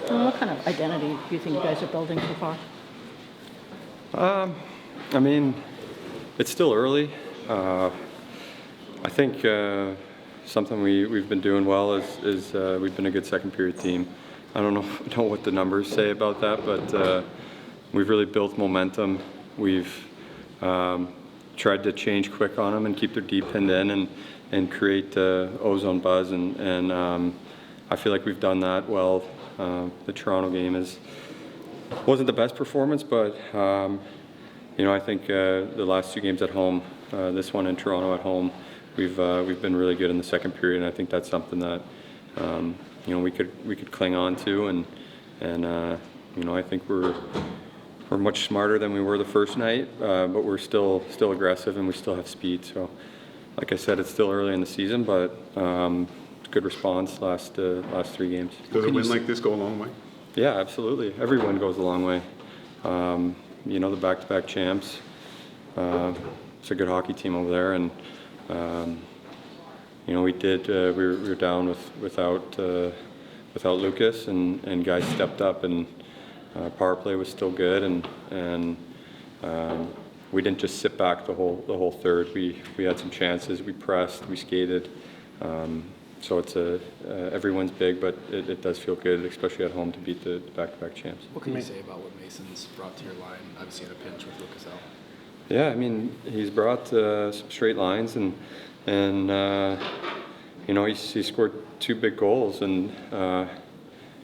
What kind of identity do you think you guys are building so far? I mean, it's still early. I think something we've been doing well is we've been a good second period team. I don't know what the numbers say about that, but we've really built momentum. We've tried to change quick on them and keep their D pinned in and create ozone buzz, and I feel like we've done that well. The Toronto game wasn't the best performance, but I think the last two games at home, this one in Toronto at home, we've been really good in the second period, and I think that's something that we could cling on to, and I think we're much smarter than we were the first night, but we're still aggressive and we still have speed. So, like I said, it's still early in the season, but good response last 3 games. Does a win like this go a long way? Yeah, absolutely. Every win goes a long way. The back-to-back champs. It's a good hockey team over there, and we were down without Lucas, and guys stepped up, and power play was still good, and we didn't just sit back the whole third. We had some chances. We pressed. We skated. So it's everyone's big, but it does feel good, especially at home, to beat the back-to-back champs. What can you say about what Mason's brought to your line? Obviously in a pinch with Lucas out. Yeah, I mean, he's brought some straight lines, and he scored 2 big goals, and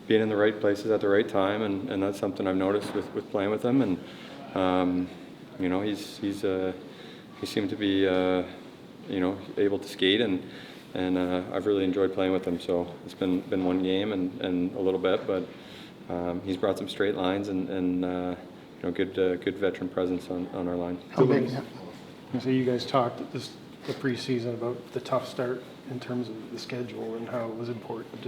being in the right places at the right time, and that's something I've noticed with playing with him, and he seemed to be able to skate, and I've really enjoyed playing with him. So it's been one game and a little bit, but he's brought some straight lines and good veteran presence on our line. How big? So you guys talked the preseason about the tough start in terms of the schedule and how it was important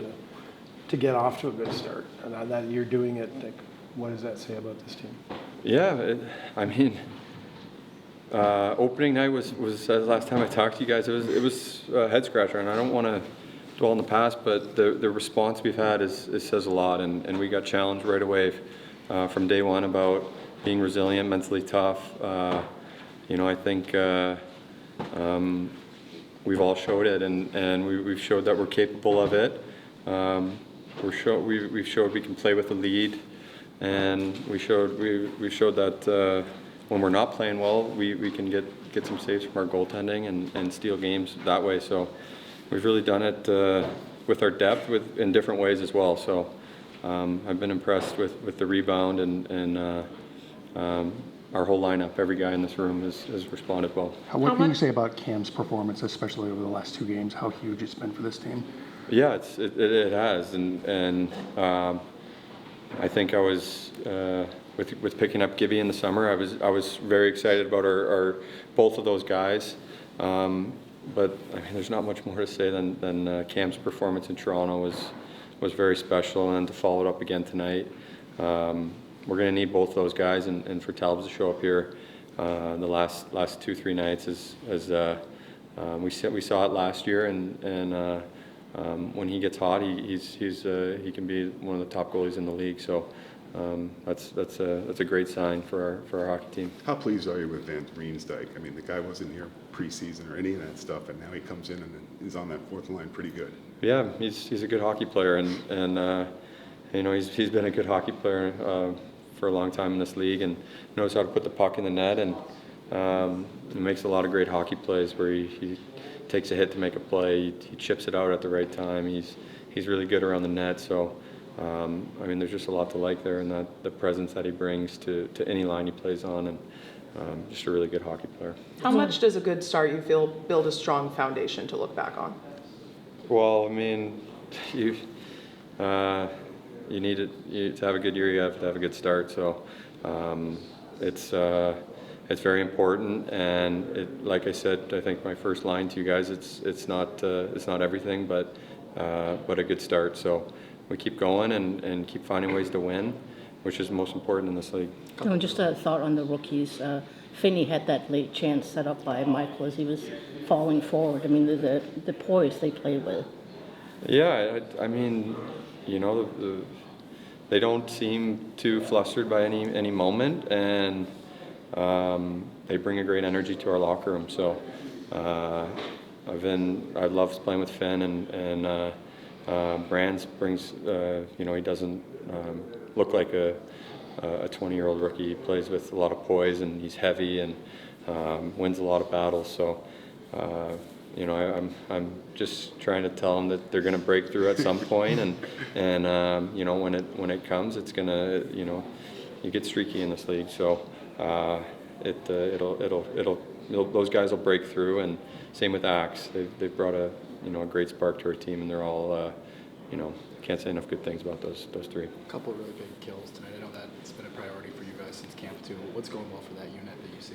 to get off to a good start, and that you're doing it. Like, what does that say about this team? Yeah, opening night was the last time I talked to you guys. It was a head scratcher, and I don't want to dwell in the past, but the response we've had says a lot, and we got challenged right away from day one about being resilient, mentally tough. I think we've all showed it, and we've showed that we're capable of it. We've showed we can play with the lead, and we've showed that when we're not playing well, we can get some saves from our goaltending and steal games that way. So we've really done it with our depth in different ways as well. So I've been impressed with the rebound, and our whole lineup. Every guy in this room has responded well. What can you say about Cam's performance, especially over the last 2 games? How huge it's been for this team? Yeah, it has, and I think I was with picking up Gibby in the summer. I was very excited about our both of those guys, but I mean, there's not much more to say than Cam's performance in Toronto was very special, and to follow it up again tonight. We're going to need both those guys, and for Talbot to show up here the last 2-3 nights we saw it last year, and when he gets hot, he can be one of the top goalies in the league. So that's a great sign for our hockey team. How pleased are you with Van Riemsdyk? I mean, the guy wasn't here preseason or any of that stuff, and now he comes in and is on that fourth line pretty good. Yeah, he's a good hockey player, and he's been a good hockey player for a long time in this league, and knows how to put the puck in the net, and he makes a lot of great hockey plays where he takes a hit to make a play. He chips it out at the right time. He's really good around the net. So there's just a lot to like there, and the presence that he brings to any line he plays on, and just a really good hockey player. How much does a good start, you feel, build a strong foundation to look back on? Well, I mean, you need to have a good year. You have to have a good start. So it's very important. And like I said, I think my first line to you guys, it's not everything, but a good start. So we keep going and keep finding ways to win, which is most important in this league. Just a thought on the rookies. Finney had that late chance set up by Michael as he was falling forward. I mean, the poise they play with. Yeah, I mean, the they don't seem too flustered by any moment, and they bring a great energy to our locker room. So I love playing with Finn, and Brands brings, he doesn't look like a 20-year-old rookie. He plays with a lot of poise, and he's heavy and wins a lot of battles. So I'm just trying to tell them that they're going to break through at some point, and when it comes, it's going to, you get streaky in this league. So those guys will break through, and same with Axe. They've brought a great spark to our team, and they're all can't say enough good things about those three. A couple of really big kills tonight. I know that's been a priority for you guys since camp too. What's going well for that unit that you see?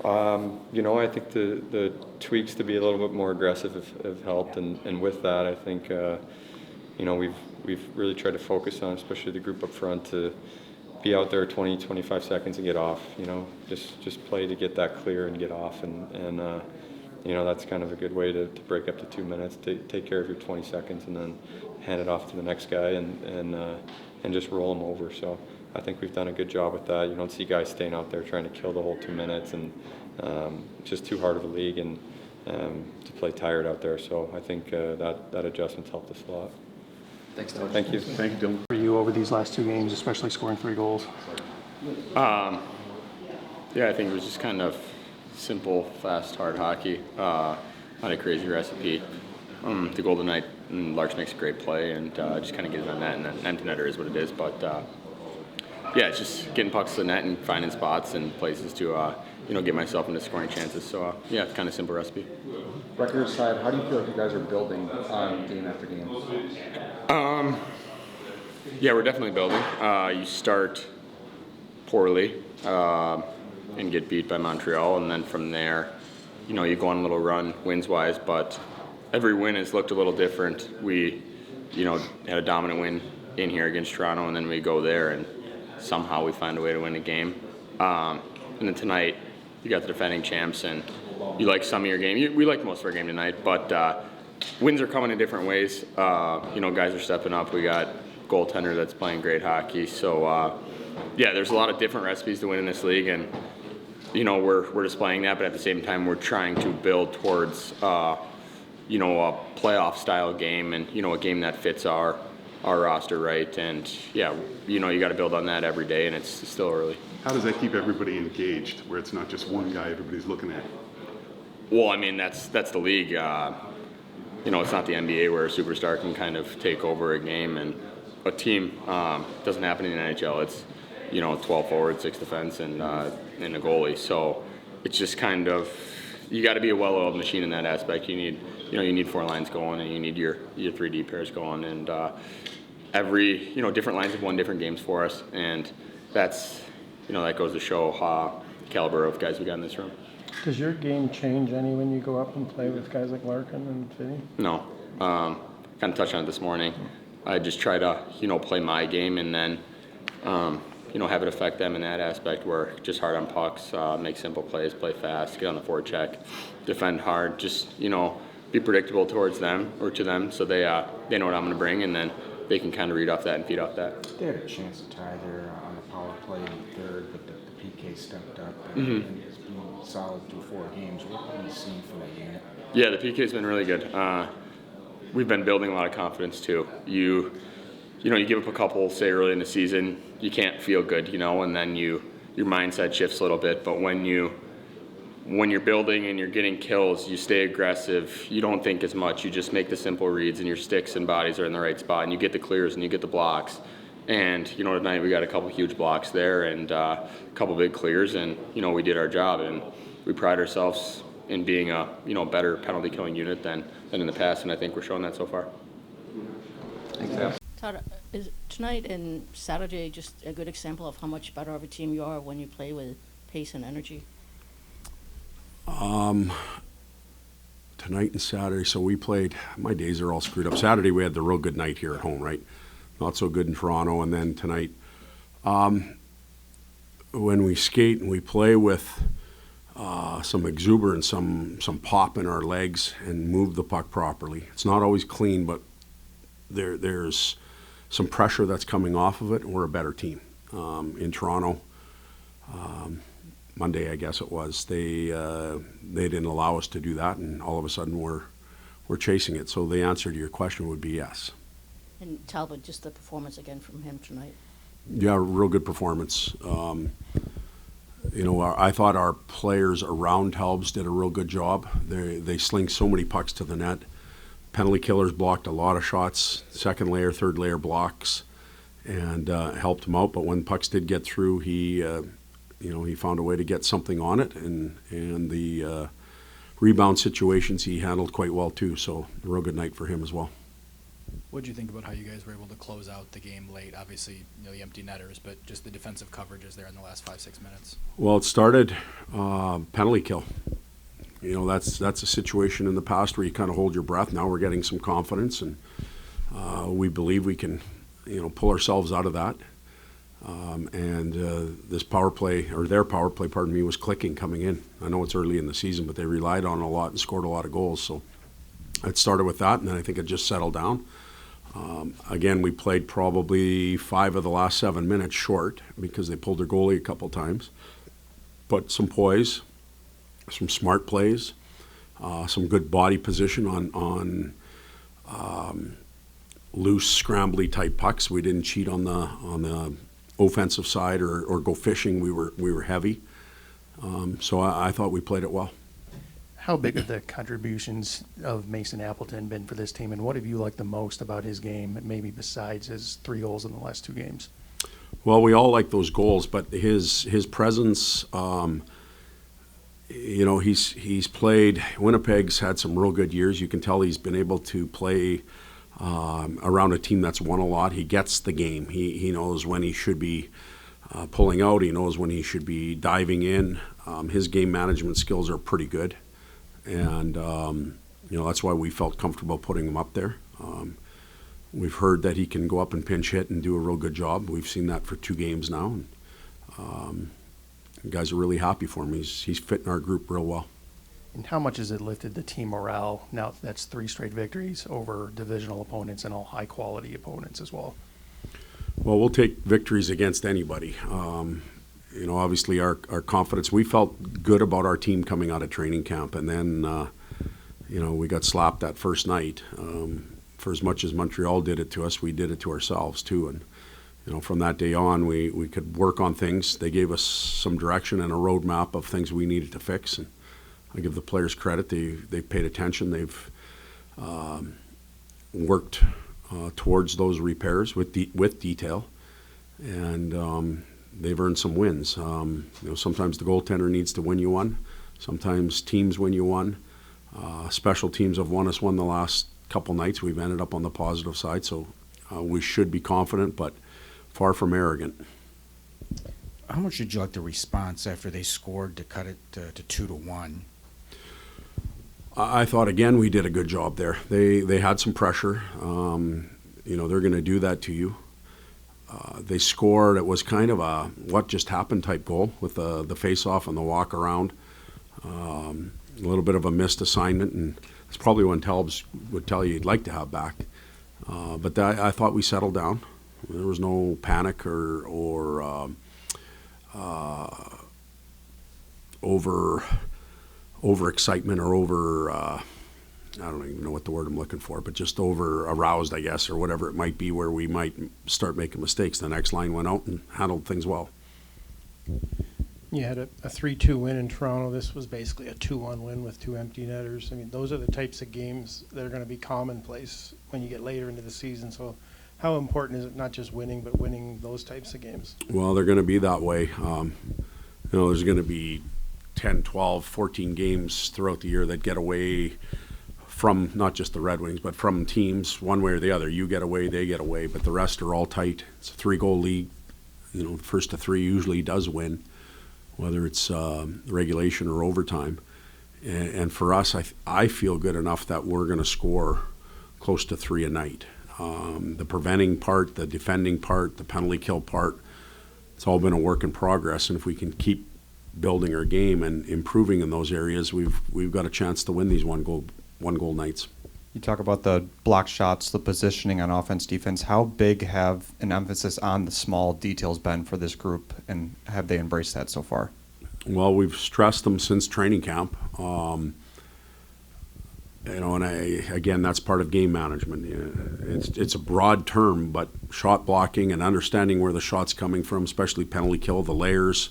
I think the tweaks to be a little bit more aggressive have helped, and with that, I think we've really tried to focus on, especially the group up front, to be out there 20-25 seconds and get off. Just play to get that clear and get off, and that's kind of a good way to break up to 2 minutes. Take care of your 20 seconds and then hand it off to the next guy and just roll them over. So I think we've done a good job with that. You don't see guys staying out there trying to kill the whole 2 minutes, and just too hard of a league, and to play tired out there. So I think that adjustment's helped us a lot. Thanks, Todd. Thank you. Thank you, Dylan. For you over these last 2 games, especially scoring 3 goals? I think it was just kind of simple, fast, hard hockey. Not a crazy recipe. The goal tonight, Larkin makes a great play, and just kind of get it on net, and then empty netter is what it is. But it's just getting pucks to the net and finding spots and places to get myself into scoring chances. So it's kind of simple recipe. Record aside, how do you feel like you guys are building game after game? We're definitely building. You start poorly and get beat by Montreal, and then from there, you go on a little run wins-wise, but every win has looked a little different. We, had a dominant win in here against Toronto, and then we go there, and somehow we find a way to win a game. And then tonight, you got the defending champs, and you like some of your game. We like most of our game tonight, but wins are coming in different ways. Guys are stepping up. We got Goaltender that's playing great hockey. So, there's a lot of different recipes to win in this league, and we're displaying that, but at the same time, we're trying to build towards a playoff style game, and a game that fits our roster right. And you got to build on that every day, and it's still early. How does that keep everybody engaged, where it's not just one guy everybody's looking at? Well, I mean, that's the league. It's not the NBA where a superstar can kind of take over a game, and a team doesn't happen in the NHL. It's 12 forward, 6 defense, and a goalie. So it's just kind of, you got to be a well-oiled machine in that aspect. You need 4 lines going, and you need your 3D pairs going, and every different lines have won different games for us, and that's that goes to show the caliber of guys we got in this room. Does your game change any when you go up and play with guys like Larkin and Finney? No, kind of touched on it this morning. I just try to play my game, and then have it affect them in that aspect, where just hard on pucks, make simple plays, play fast, get on the forecheck, defend hard, just be predictable towards them or to them, so they know what I'm going to bring, and then they can kind of read off that and feed off that. They had a chance to tie there on the power play in the third, but the PK stepped up and has been solid through 4 games. What have you seen from that unit? Yeah, the PK's been really good. We've been building a lot of confidence too. You give up a couple, say early in the season, you can't feel good, and then your mindset shifts a little bit. But when you're building and you're getting kills, you stay aggressive. You don't think as much. You just make the simple reads, and your sticks and bodies are in the right spot, and you get the clears and you get the blocks. And tonight we got a couple huge blocks there and a couple big clears, and we did our job, and we pride ourselves in being a better penalty killing unit than in the past, and I think we're showing that so far. Todd, is tonight and Saturday just a good example of how much better of a team you are when you play with pace and energy? Tonight and Saturday, so we played, my days are all screwed up. Saturday we had the real good night here at home, right? Not so good in Toronto, and then tonight, when we skate and we play with some exuberance, some pop in our legs and move the puck properly. It's not always clean, but there's some pressure that's coming off of it, and we're a better team. In Toronto, Monday, I guess it was, they didn't allow us to do that, and all of a sudden we're chasing it. So the answer to your question would be yes. And Talbot, just the performance again from him tonight. Yeah, real good performance. I thought our players around Talbs did a real good job. They sling so many pucks to the net. Penalty killers blocked a lot of shots, second layer, third layer blocks, and helped him out. But when pucks did get through, he found a way to get something on it, and the rebound situations he handled quite well too. So a real good night for him as well. What did you think about how you guys were able to close out the game late? Obviously, the empty netters, but just the defensive coverages there in the last 5-6 minutes. Well, it started penalty kill. That's a situation in the past where you kind of hold your breath. Now we're getting some confidence, and we believe we can, pull ourselves out of that. This power play, or their power play, was clicking coming in. I know it's early in the season, but they relied on it a lot and scored a lot of goals. So it started with that, and then I think it just settled down. Again, we played probably 5 of the last 7 minutes short because they pulled their goalie a couple times. But some poise, some smart plays, some good body position on loose, scrambly type pucks. We didn't cheat on the offensive side or go fishing. We were heavy. So I thought we played it well. How big have the contributions of Mason Appleton been for this team, and what have you liked the most about his game, maybe besides his 3 goals in the last 2 games? Well, we all like those goals, but his presence, he's played. Winnipeg's had some real good years. You can tell he's been able to play around a team that's won a lot. He gets the game. He knows when he should be pulling out. He knows when he should be diving in. His game management skills are pretty good. And, that's why we felt comfortable putting him up there. We've heard that he can go up and pinch hit and do a real good job. We've seen that for 2 games now. And, guys are really happy for him. He's fitting our group real well. And how much has it lifted the team morale now that's 3 straight victories over divisional opponents and all high-quality opponents as well? Well, we'll take victories against anybody. Obviously our confidence, we felt good about our team coming out of training camp, and then, we got slapped that first night. For as much as Montreal did it to us, we did it to ourselves too. And, from that day on, we could work on things. They gave us some direction and a roadmap of things we needed to fix. And I give the players credit. They've paid attention. They've worked towards those repairs with detail. And they've earned some wins. Sometimes the goaltender needs to win you one. Sometimes teams win you one. Special teams have won us one the last couple nights. We've ended up on the positive side, so we should be confident, but far from arrogant. How much did you like the response after they scored to cut it to 2-1? I thought, again, we did a good job there. They had some pressure. They're going to do that to you. They scored. It was kind of a what just happened type goal with the face-off and the walk around. A little bit of a missed assignment, and it's probably when Talbs would tell you he'd like to have back. But I thought we settled down. There was no panic or over excitement or over I don't even know what the word I'm looking for, but just over aroused, I guess, or whatever it might be, where we might start making mistakes. The next line went out and handled things well. You had a 3-2 win in Toronto. This was basically a 2-1 win with 2 empty netters. I mean, those are the types of games that are going to be commonplace when you get later into the season. So how important is it not just winning, but winning those types of games? Well, they're going to be that way. There's going to be 10, 12, 14 games throughout the year that get away from not just the Red Wings, but from teams one way or the other. You get away, they get away, but the rest are all tight. It's a 3-goal league. First to 3 usually does win, whether it's regulation or overtime. And for us, I feel good enough that we're going to score close to 3 a night. The preventing part, the defending part, the penalty kill part, it's all been a work in progress. And if we can keep building our game and improving in those areas, we've got a chance to win these one goal nights. You talk about the block shots, the positioning on offense, defense. How big have an emphasis on the small details been for this group, and have they embraced that so far? Well, we've stressed them since training camp. Again, that's part of game management. It's a broad term, but shot blocking and understanding where the shot's coming from, especially penalty kill, the layers,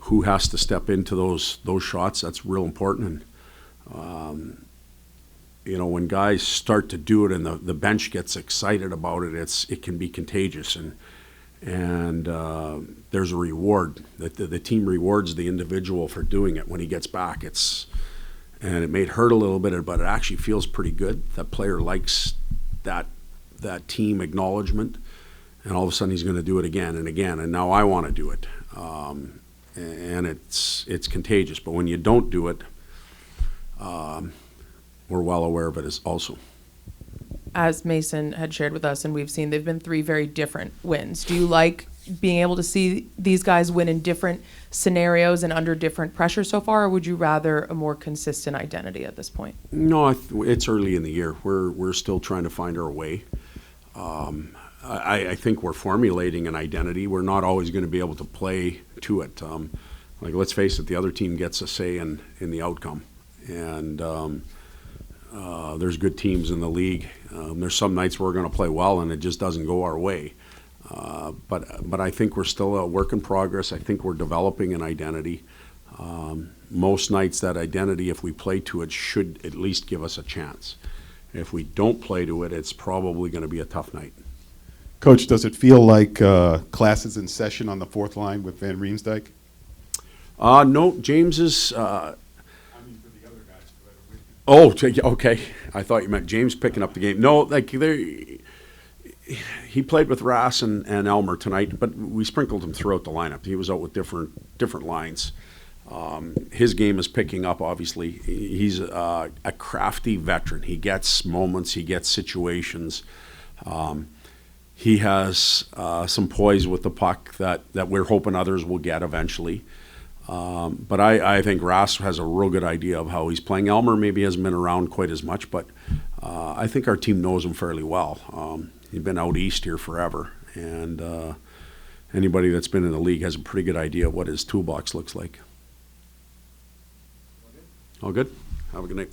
who has to step into those shots, that's real important. And, when guys start to do it and the bench gets excited about it, it can be contagious, and there's a reward that the team rewards the individual for doing it when he gets back. And it may hurt a little bit, but it actually feels pretty good. That player likes that team acknowledgement, and all of a sudden he's going to do it again and again. And now I want to do it, and it's contagious. But when you don't do it, we're well aware of it as also. As Mason had shared with us, and we've seen, they've been 3 very different wins. Do you like being able to see these guys win in different scenarios and under different pressure so far, or would you rather a more consistent identity at this point? No, it's early in the year. We're still trying to find our way. I think we're formulating an identity. We're not always going to be able to play to it. Let's face it, the other team gets a say in the outcome. And there's good teams in the league. There's some nights we're going to play well and it just doesn't go our way. But I think we're still a work in progress. I think we're developing an identity. Most nights that identity, if we play to it, should at least give us a chance. If we don't play to it, it's probably going to be a tough night. Coach, does it feel like class is in session on the fourth line with Van Riemsdyk? No, James is... Oh, okay. I thought you meant James picking up the game. No, he played with Rass and Elmer tonight, but we sprinkled him throughout the lineup. He was out with different lines. His game is picking up, obviously. He's a crafty veteran. He gets moments, he gets situations. He has some poise with the puck that we're hoping others will get eventually. But I think Rass has a real good idea of how he's playing. Elmer maybe hasn't been around quite as much, but I think our team knows him fairly well. He's been out east here forever, and anybody that's been in the league has a pretty good idea of what his toolbox looks like. All good? Have a good night.